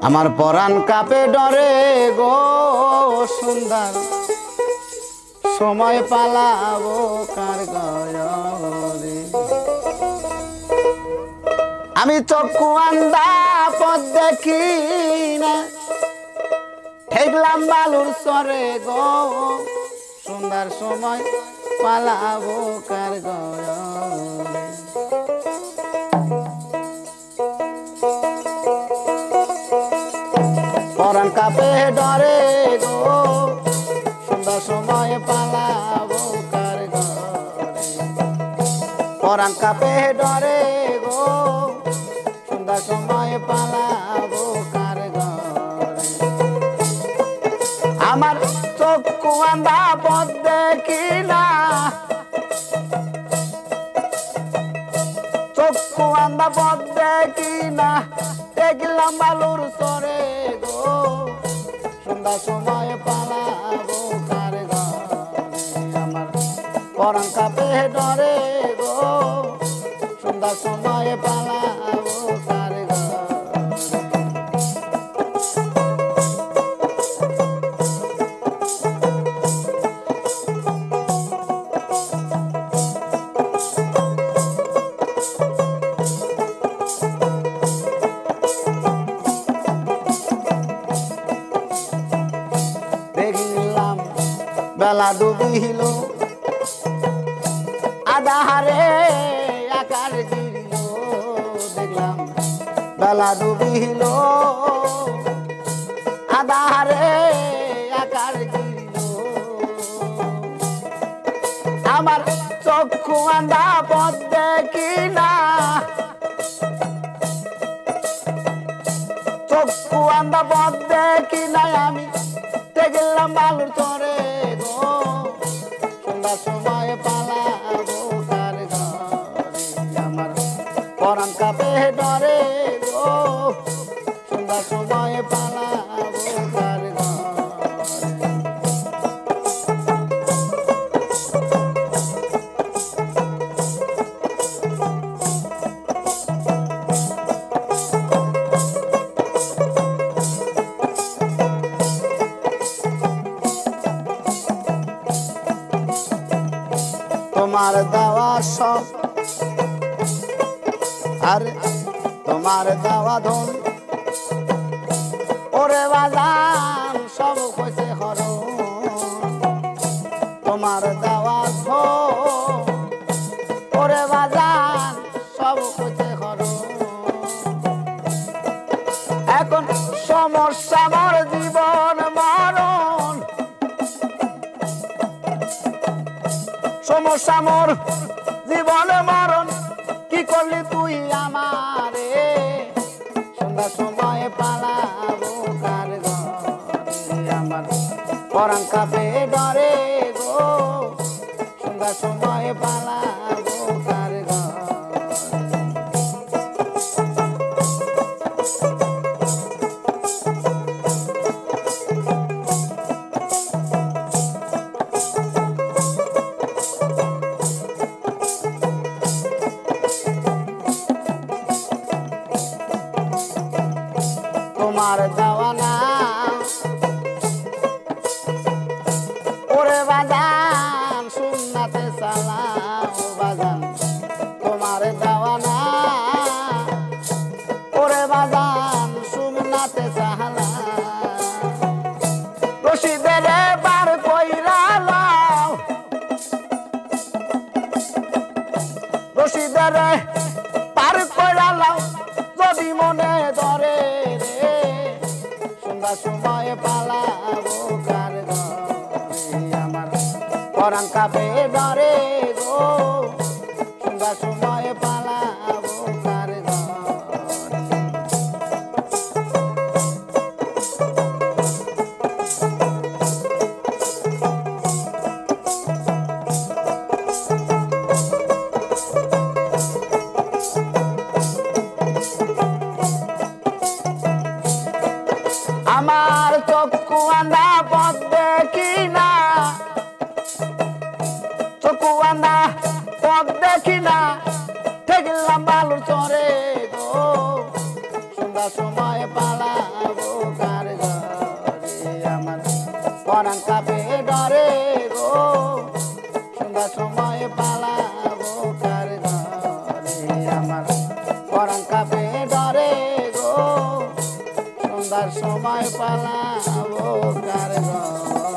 আমার পরাণ কাপে ডরে গো সুন্দর সময় পালাবো কার গয়রে। আমি চক্ষু আন্দা পথ দেখি না ঠেকলাম বালুর সরে গো সুন্দর সময় পালাবো কার গয়রে। পরাণ কাপে ডরে গো সুন্দর সময় পালাবো কার ঘরে। পরাণ কাপে ডরে গো সুন্দর সময় পালাবো কার ঘরে। আমার চক্ষু আন্ধা পথ দেখি না চক্ষু আন্ধা পথ দেখি না দেখলাম বালুর সরে গো সুন্দর সময় পালাবো কার ঘরে। আমার পরাণ কাপে ডরে গো সুন্দর সময় পালাবো কার ঘরে। দেখলাম বেলা ডুবিল আধারে আকার গিরিল। দেখলাম বেলা ডুবিল আধারে আকার গিরিল। আমার চক্ষু আন্ধা পথ দেখি না চক্ষু আন্ধা পথ দেখি না আমি দেখলাম বালুর চরে গো সুন্দর সময় পালাবো কার ঘরে। আমার পরাণ কাপে ডরে গো সুন্দর সময় পালাবো কার ঘরে। তোমার দেওয়া সব আরে তোমার দেওয়া ধন ওরে বাজান সব হয়েছে হরণ। তোমার দেওয়া ধন ওরে বাজান সব হয়েছে হরণ। এখন সমস্যা আমার জীবন মরণ সমস্যা মোর জীবন মরণ কি করলি তুই আমারে সুন্দর সময় পালাবো কার ঘরে। আমার পরাণ কাপে ডরে গো সুন্দর সময় পালাবো কার ঘরে। তোমার দেওয়া না ওরে বাজান সুন্নাতে সালাম বাজান তোমার দেওয়া না ওরে বাজান সুন্নাতে সালাম। রশিদের বার কইরা লাও রশিদের পার কইরা লাও যদি মনে ধরে রে সুন্দর সময় পালাবো কার ঘরে। আমার পরাণ কাপে ডরে গো সুন্দর সময় পালাবো কার ঘরে। আমার চক্ষু আন্ধা পথ দেখি না চক্ষু আন্ধা পথ দেখি না পরাণ কাপে ডরে গো সন্ধ্যার সময় পালাবো কার ঘরে আমার পরাণ কাপে ডরে গো সন্ধ্যার সময় পালাবো কার ঘরে